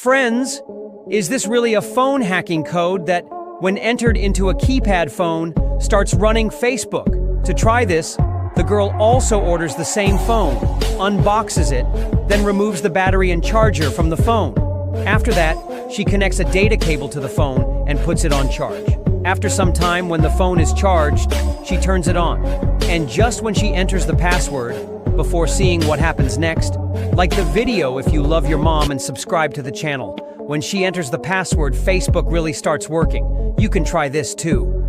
Friends, is this really a phone hacking code that, when entered into a keypad phone, starts running Facebook? To try this, the girl also orders the same phone, unboxes it, then removes the battery and charger from the phone. After that, she connects a data cable to the phone and puts it on charge. After some time, when the phone is charged, she turns it on. And just when she enters the password, before seeing what happens next, like the video if you love your mom and subscribe to the channel. When she enters the password, Facebook really starts working. You can try this too.